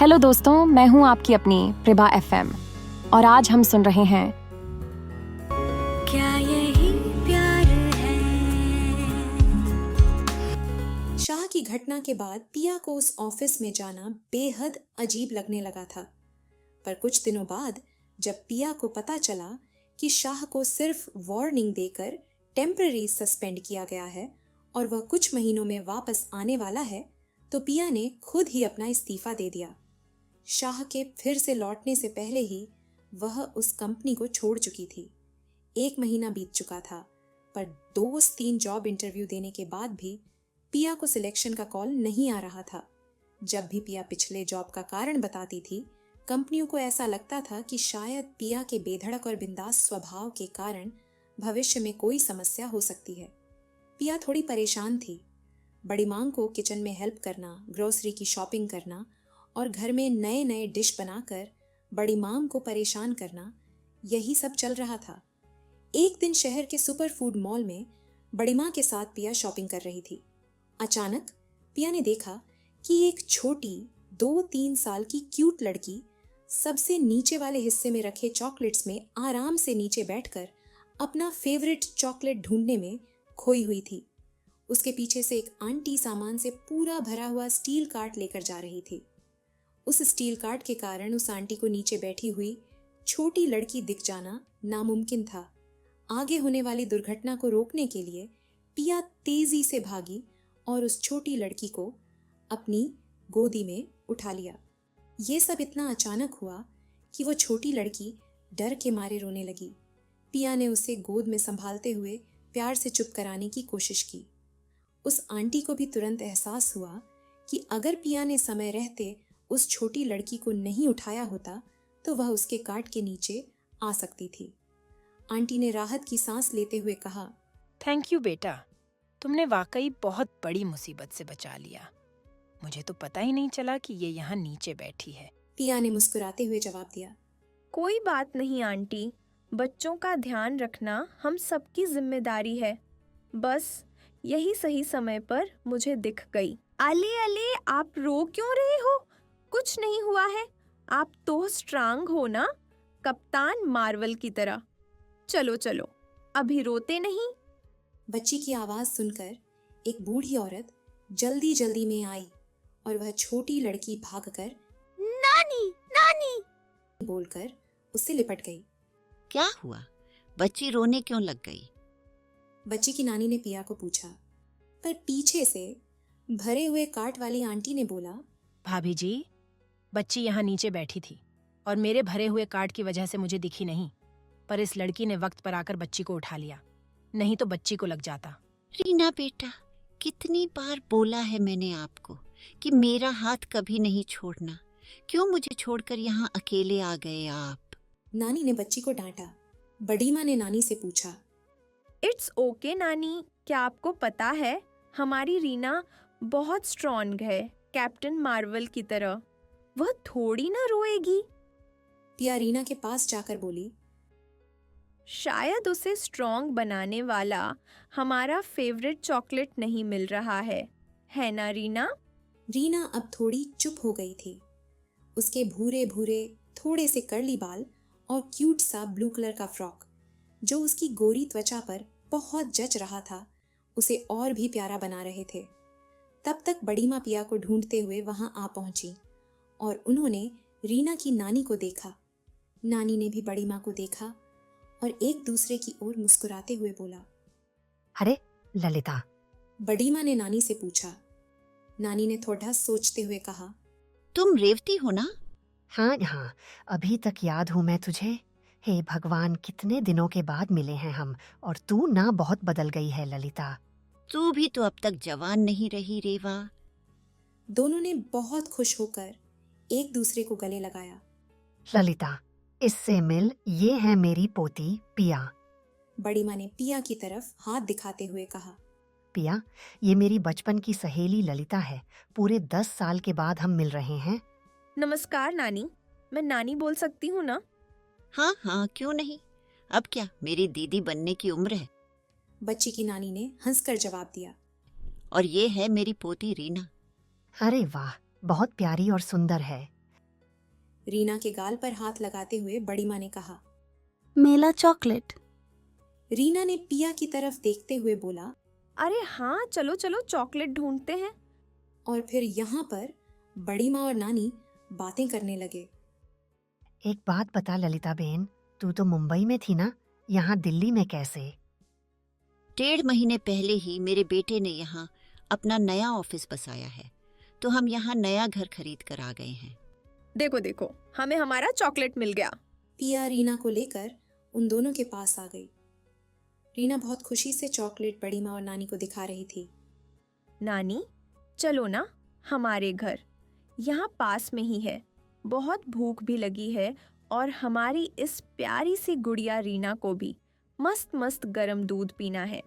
Hello दोस्तों, मैं हूं आपकी अपनी प्रभा एफएम और आज हम सुन रहे हैं क्या यही प्यार है। शाह की घटना के बाद पिया को उस ऑफिस में जाना बेहद अजीब लगने लगा था। पर कुछ दिनों बाद जब पिया को पता चला कि शाह को सिर्फ वार्निंग देकर टेम्पररी सस्पेंड किया गया है और वह कुछ महीनों में वापस आने वाला है, तो पिया ने खुद ही अपना इस्तीफा दे दिया। शाह के फिर से लौटने से पहले ही वह उस कंपनी को छोड़ चुकी थी। 1 महीना बीत चुका था, पर 2-3 जॉब इंटरव्यू देने के बाद भी पिया को सिलेक्शन का कॉल नहीं आ रहा था। जब भी पिया पिछले जॉब का कारण बताती थी, कंपनियों को ऐसा लगता था कि शायद पिया के बेधड़क और बिंदास स्वभाव के कारण भविष्य में कोई समस्या हो सकती है। पिया थोड़ी परेशान थी। बड़ी मां को किचन में हेल्प करना, ग्रोसरी की शॉपिंग करना और घर में नए नए डिश बनाकर बड़ी मां को परेशान करना, यही सब चल रहा था। एक दिन शहर के सुपर फूड मॉल में बड़ी मां के साथ पिया शॉपिंग कर रही थी। अचानक पिया ने देखा कि एक छोटी 2-3 साल की क्यूट लड़की सबसे नीचे वाले हिस्से में रखे चॉकलेट्स में आराम से नीचे बैठकर अपना फेवरेट चॉकलेट ढूंढने में खोई हुई थी। उसके पीछे से एक आंटी सामान से पूरा भरा हुआ स्टील कार्ट लेकर जा रही थी। उस स्टील कार्ट के कारण उस आंटी को नीचे बैठी हुई छोटी लड़की दिख जाना नामुमकिन था। आगे होने वाली दुर्घटना को रोकने के लिए पिया तेजी से भागी और उस छोटी लड़की को अपनी गोदी में उठा लिया। ये सब इतना अचानक हुआ कि वो छोटी लड़की डर के मारे रोने लगी। पिया ने उसे गोद में संभालते हुए प्यार से चुप कराने की कोशिश की। उस आंटी को भी तुरंत एहसास हुआ कि अगर पिया ने समय रहते उस छोटी लड़की को नहीं उठाया होता तो वह उसके कार्ट के नीचे आ सकती थी। आंटी ने राहत की सांस लेते हुए कहा, थैंक यू बेटा, तुमने वाकई बहुत बड़ी मुसीबत से बचा लिया। मुझे तो पता ही नहीं चला कि ये यहाँ नीचे बैठी है। पिया ने मुस्कुराते हुए जवाब दिया, कोई बात नहीं आंटी, बच्चों का ध्यान रखना हम सबकी जिम्मेदारी है। बस यही सही समय पर मुझे दिख गई। अले अले, आप रो क्यों रहे हो? कुछ नहीं हुआ है। आप तो स्ट्रांग हो ना, कप्तान मार्वल की तरह। चलो चलो, अभी रोते नहीं। बच्ची की आवाज सुनकर एक बूढ़ी औरत जल्दी जल्दी में आई और वह छोटी लड़की भागकर नानी नानी बोलकर उससे लिपट गई। क्या हुआ? बच्ची रोने क्यों लग गई? बच्ची की नानी ने पिया को पूछा, पर पीछे से भरे हुए कार्ट वाली आंटी ने बोला, भाभी जी, बच्ची यहाँ नीचे बैठी थी और मेरे भरे हुए कार्ट की वजह से मुझे दिखी नहीं, पर इस लड़की ने वक्त पर आकर बच्ची को उठा लिया, नहीं तो बच्ची को लग जाता। रीना बेटा, कितनी बार बोला है मैंने आपको कि मेरा हाथ कभी नहीं छोड़ना। क्यों मुझे छोड़कर यहाँ अकेले आ गए आप? नानी ने बच्ची को डांटा। बड़ी माँ ने नानी से पूछा, इट्स ओके नानी, क्या आपको पता है हमारी रीना बहुत स्ट्रॉन्ग है, कैप्टन मार्वल की तरह। वह थोड़ी ना रोएगी। पिया रीना के पास जाकर बोली, शायद उसे स्ट्रॉन्ग बनाने वाला हमारा फेवरेट चॉकलेट नहीं मिल रहा है ना रीना? रीना अब थोड़ी चुप हो गई थी। उसके भूरे भूरे थोड़े से कर्ली बाल और क्यूट सा ब्लू कलर का फ्रॉक, जो उसकी गोरी त्वचा पर बहुत जच रहा था, उसे और भी प्यारा बना रहे थे। तब तक बड़ी माँ पिया को ढूंढते हुए वहां आ पहुंची और उन्होंने रीना की नानी को देखा। नानी ने भी बड़ी माँ को देखा और एक दूसरे की ओर मुस्कुराते हुए बोला, अरे ललिता। बड़ी माँ ने नानी से पूछा। नानी ने थोड़ा सोचते हुए कहा, तुम रेवती हो ना? हाँ हाँ, अभी तक याद हूँ मैं तुझे। हे भगवान, कितने दिनों के बाद मिले हैं हम, और तू ना बहुत बदल गई है ललिता। तू भी तो अब तक जवान नहीं रही रेवा। दोनों ने बहुत खुश होकर एक दूसरे को गले लगाया। ललिता, इससे मिल, ये है मेरी पोती पिया। बड़ी माँ ने पिया की तरफ हाथ दिखाते हुए कहा, पिया, ये मेरी बचपन की सहेली ललिता है। पूरे 10 साल के बाद हम मिल रहे हैं। नमस्कार नानी, मैं नानी बोल सकती हूँ ना? हाँ हाँ, क्यों नहीं। अब क्या मेरी दीदी बनने की उम्र है। बच्ची की नानी ने हंसकर जवाब दिया। और ये है मेरी पोती रीना। अरे वाह, बहुत प्यारी और सुंदर है। रीना के गाल पर हाथ लगाते हुए बड़ी माँ ने कहा। मेला चॉकलेट। रीना ने पिया की तरफ देखते हुए बोला, अरे हाँ, चलो चलो चॉकलेट ढूंढते हैं। और फिर यहाँ पर बड़ी माँ और नानी बातें करने लगे। एक बात बता ललिता बहन, तू तो मुंबई में थी ना, यहाँ दिल्ली में कैसे? 1.5 महीने पहले ही मेरे बेटे ने यहाँ अपना नया ऑफिस बसाया है, तो हम यहाँ नया घर खरीद कर आ गए हैं। देखो देखो, हमें हमारा चॉकलेट मिल गया। पिया रीना को लेकर उन दोनों के पास आ गई। रीना बहुत खुशी से चॉकलेट बड़ी माँ और नानी को दिखा रही थी। नानी, चलो ना हमारे घर, यहाँ पास में ही है। बहुत भूख भी लगी है और हमारी इस प्यारी सी गुड़िया रीना को भी मस्त मस्त गरम दूध पीना है।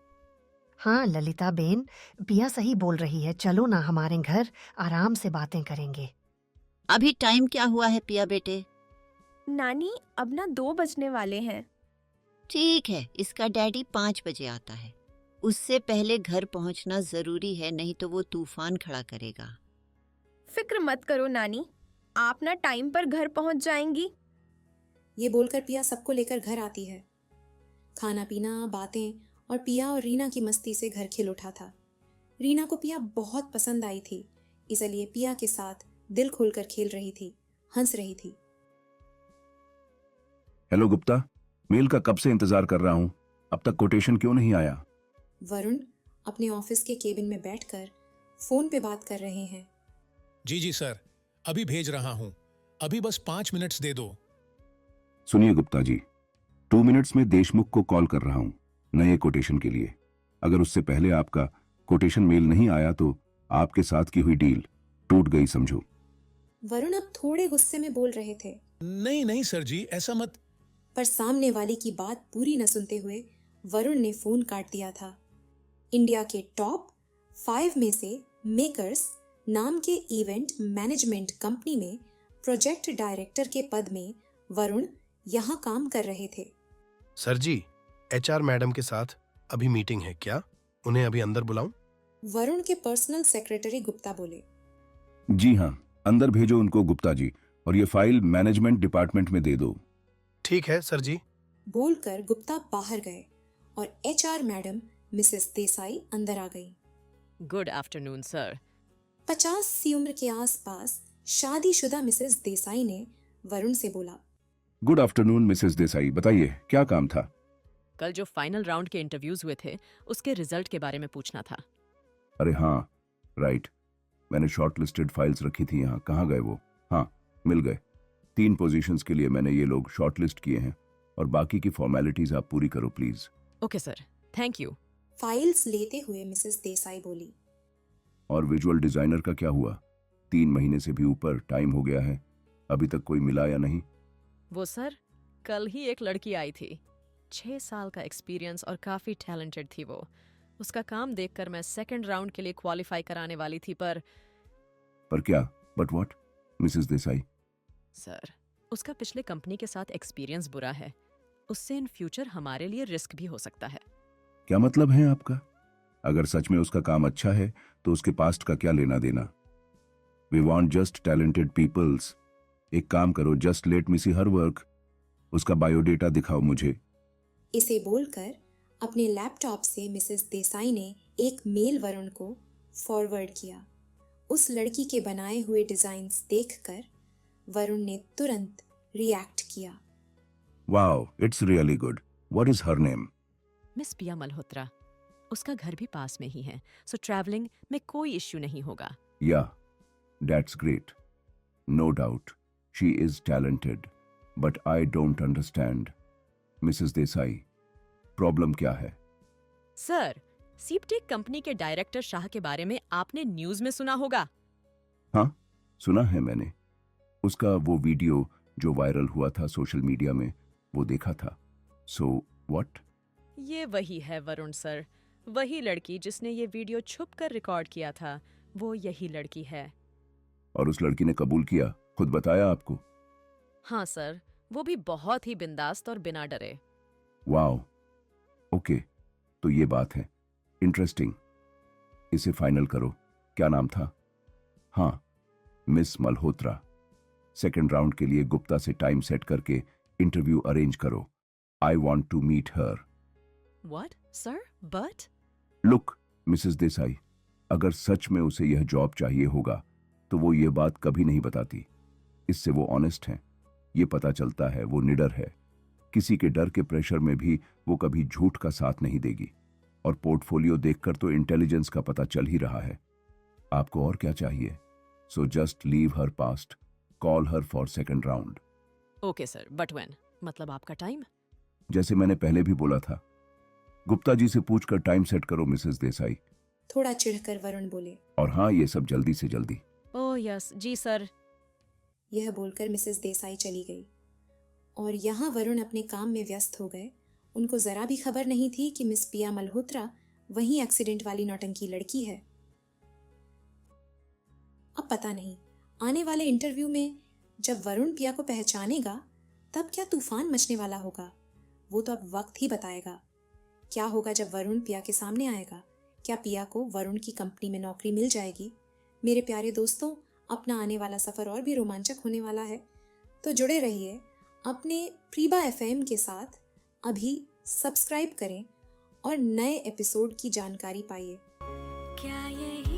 हाँ ललिता बहन, पिया सही बोल रही है, चलो ना हमारे घर, आराम से बातें करेंगे। अभी टाइम क्या हुआ है पिया बेटे? नानी, अब ना 2 बजने वाले हैं। ठीक है, इसका डैडी 5 बजे आता है। उससे पहले घर पहुंचना जरूरी है, नहीं तो वो तूफान खड़ा करेगा। फिक्र मत करो नानी, आप ना टाइम पर घर पहुंच जाएंगी। ये बोलकर पिया सबको लेकर घर आती है। खाना पीना, बातें और पिया और रीना की मस्ती से घर खिल उठा था। रीना को पिया बहुत पसंद आई थी, इसलिए पिया के साथ दिल खोलकर खेल रही थी, हंस रही थी। हेलो गुप्ता, मेल का कब से इंतजार कर रहा हूँ, अब तक कोटेशन क्यों नहीं आया? वरुण अपने ऑफिस के केबिन में बैठकर फोन पे बात कर रहे हैं। जी सर, अभी भेज रहा हूँ। अभी बस 5 मिनट्स दे दो। सुनिए गुप्ता जी, 2 मिनट्स में देशमुख को कॉल कर रहा हूँ नए कोटेशन के लिए। अगर उससे पहले आपका कोटेशन मेल नहीं आया तो आपके साथ की हुई डील टूट गई समझो। वरुण अब थोड़े गुस्से में बोल रहे थे, नहीं सर जी, ऐसा मत। पर सामने वाले की बात पूरी न सुनते हुए वरुण ने फोन काट दिया था। इंडिया के टॉप 5 में से मेकर्स नाम के इवेंट मैनेजमेंट कंपनी में प्रोजेक्ट डायरेक्टर के पद में वरुण यहाँ काम कर रहे थे। सर जी, एचआर मैडम के साथ अभी मीटिंग है क्या? उन्हें अभी अंदर बुलाऊं? वरुण के पर्सनल सेक्रेटरी गुप्ता बोले। जी हाँ, अंदर भेजो उनको गुप्ता जी, और ये फाइल मैनेजमेंट डिपार्टमेंट में दे दो। ठीक है सर जी। बोलकर गुप्ता बाहर गए और एचआर मैडम मिसेस देसाई अंदर आ गई। Good afternoon sir. 50 सी उम्र के आसपास शादीशुदा मिसेस देसाई ने वरुण से बोला। गुड आफ्टरनून मिसेस देसाई, बताइए क्या काम था? कल जो फाइनल राउंड के इंटरव्यूज हुए थे उसके रिजल्ट के बारे में पूछना था। अरे हाँ, राइट, मैंने शॉर्टलिस्टेड फाइल्स रखी थी यहाँ, कहाँ गए वो? हाँ, मिल गए। 3 पोजीशंस के लिए मैंने ये लोग शॉर्टलिस्ट किए हैं और बाकी की फॉर्मेलिटीज आप पूरी करो please. Okay sir, thank you. Files लेते हुए मिसेस देसाई बोली। और विजुअल डिजाइनर का क्या हुआ? 3 महीने से भी ऊपर टाइम हो गया है, अभी तक कोई मिला या नहीं? वो सर, कल ही एक लड़की आई थी, 6 साल का एक्सपीरियंस और काफी टैलेंटेड थी वो। उसका काम देखकर मैं सेकंड राउंड के लिए क्वालिफाई कराने वाली थी, पर क्या? But what Mrs Desai? Sir, उसका पिछले कंपनी के साथ एक्सपीरियंस बुरा है। उससे इन फ्यूचर हमारे लिए रिस्क भी हो सकता है। क्या मतलब है आपका? अगर सच में उसका काम अच्छा है तो उसके पास्ट का क्या लेना देना? We want just talented peoples. एक काम करो, just let me see her work. उसका बायोडेटा दिखाओ मुझे। इसे बोलकर अपने लैपटॉप से मिसेस देसाई ने एक मेल वरुण को फॉरवर्ड किया। उस लड़की के बनाए हुए डिजाइन्स देखकर वरुण ने तुरंत रिएक्ट किया। Wow, it's really good. What is her name? Miss पिया मल्होत्रा। उसका घर भी पास में ही है, सो ट्रैवलिंग में कोई इश्यू नहीं होगा। Yeah, that's great. No doubt she is talented, but I don't understand. Mrs Desai, problem क्या है? सर, सीपटेक कंपनी के डायरेक्टर शाह के बारे में आपने न्यूज में सुना होगा। हाँ, सुना है मैंने। उसका वो वीडियो जो वायरल हुआ था सोशल मीडिया में, वो देखा था। So what? ये वही है वरुण सर, वही लड़की जिसने ये वीडियो छुपकर रिकॉर्ड किया था, वो यही लड़की है। और उस लड़की ने कबूल किया, खुद बताया आपको? हाँ सर, वो भी बहुत ही बिंदास्त और बिना डरे। वाओ, ओके, तो ये बात है। इंटरेस्टिंग। इसे फाइनल करो। क्या नाम था? हाँ, मिस मल्होत्रा। सेकंड राउंड के लिए गुप्ता से टाइम सेट करके इंटरव्यू अरेंज करो। I want to meet her. What sir? But look Mrs Desai, अगर सच में उसे यह जॉब चाहिए होगा तो वो ये बात कभी नहीं बताती। इससे वो ऑनेस्ट है, ये पता चलता है वो निडर है। किसी के डर के प्रेशर में भी वो कभी झूठ का साथ नहीं देगी। और पोर्टफोलियो देखकर तो इंटेलिजेंस का पता चल ही रहा है। आपको और क्या चाहिए? So just leave her past, call her for second round. Okay sir, but when? मतलब आपका टाइम? जैसे मैंने पहले भी बोला था, गुप्ता जी से पूछकर टाइम सेट करो मिसेस देसाई। थोड़ा चिढ़कर वरुण बोले। और हाँ, ये सब जल्दी से जल्दी। ओह यस जी सर। यह बोलकर मिसेस देसाई चली गई और यहाँ वरुण अपने काम में व्यस्त हो गए। उनको जरा भी खबर नहीं थी कि मिस पिया मल्होत्रा वही एक्सीडेंट वाली नौटंकी लड़की है। अब पता नहीं आने वाले इंटरव्यू में जब वरुण पिया को पहचानेगा तब क्या तूफान मचने वाला होगा। वो तो अब वक्त ही बताएगा। क्या होगा जब वरुण पिया के सामने आएगा? क्या पिया को वरुण की कंपनी में नौकरी मिल जाएगी? मेरे प्यारे दोस्तों, अपना आने वाला सफ़र और भी रोमांचक होने वाला है, तो जुड़े रहिए अपने प्रीबा एफएम के साथ। अभी सब्सक्राइब करें और नए एपिसोड की जानकारी पाइए। क्या यही